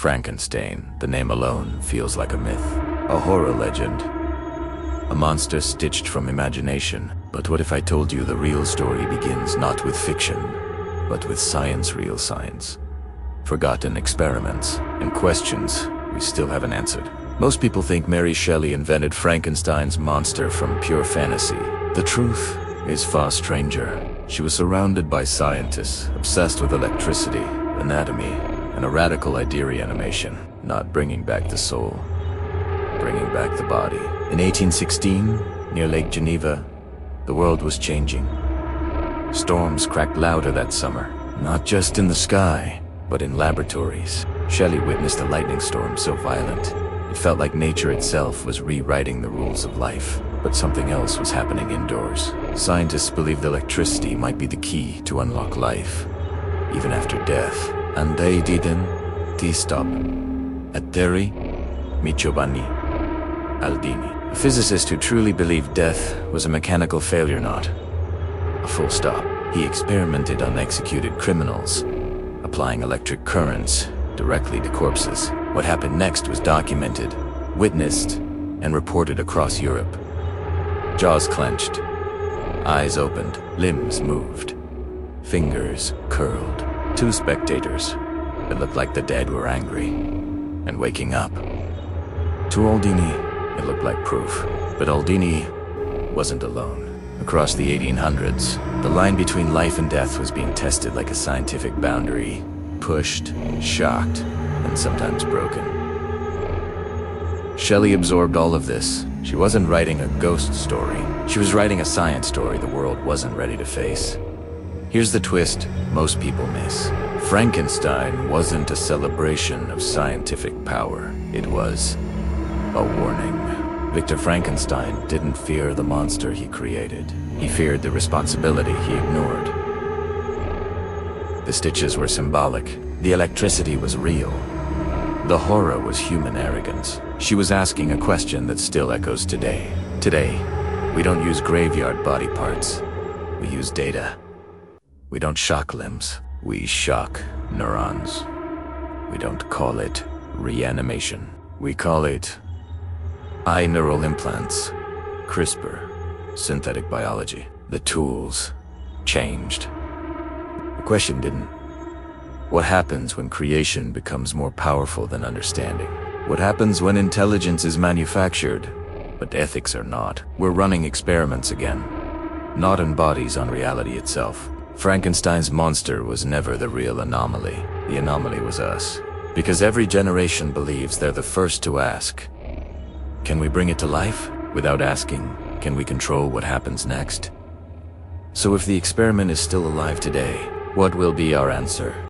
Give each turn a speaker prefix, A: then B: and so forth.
A: Frankenstein, the name alone feels like a myth, a horror legend, a monster stitched from imagination. But what if I told you the real story begins not with fiction, but with science, real science? Forgotten experiments and questions we still haven't answered. Most people think Mary Shelley invented Frankenstein's monster from pure fantasy. The truth is far stranger. She was surrounded by scientists obsessed with electricity, anatomy, and a radical idea: reanimation, not bringing back the soul, bringing back the body. In 1816, near Lake Geneva, the world was changing. Storms cracked louder that summer, not just in the sky, but in laboratories. Shelley witnessed a lightning storm so violent, it felt like nature itself was rewriting the rules of life. But something else was happening indoors. Scientists believed electricity might be the key to unlock life, even after death. And they didn't stop. At Terry, Michobani, Aldini, a physicist who truly believed death was a mechanical failure, not a full stop. He experimented on executed criminals, applying electric currents directly to corpses. What happened next was documented, witnessed, and reported across Europe. Jaws clenched, eyes opened, limbs moved, fingers curled. Two spectators. It looked like the dead were angry and waking up. To Aldini, it looked like proof. But Aldini wasn't alone. Across the 1800s, the line between life and death was being tested like a scientific boundary, pushed, shocked, and sometimes broken. Shelley absorbed all of this. She wasn't writing a ghost story. She was writing a science story the world wasn't ready to face. Here's the twist most people miss. Frankenstein wasn't a celebration of scientific power. It was a warning. Victor Frankenstein didn't fear the monster he created. He feared the responsibility he ignored. The stitches were symbolic. The electricity was real. The horror was human arrogance. She was asking a question that still echoes today. Today, we don't use graveyard body parts. We use data. We don't shock limbs. We shock neurons. We don't call it reanimation. We call it eye neural implants, CRISPR, synthetic biology. The tools changed. The question didn't. What happens when creation becomes more powerful than understanding? What happens when intelligence is manufactured, but ethics are not? We're running experiments again, not on bodies, on reality itself. Frankenstein's monster was never the real anomaly. The anomaly was us. Because every generation believes they're the first to ask, can we bring it to life? Without asking, can we control what happens next? So if the experiment is still alive today, what will be our answer?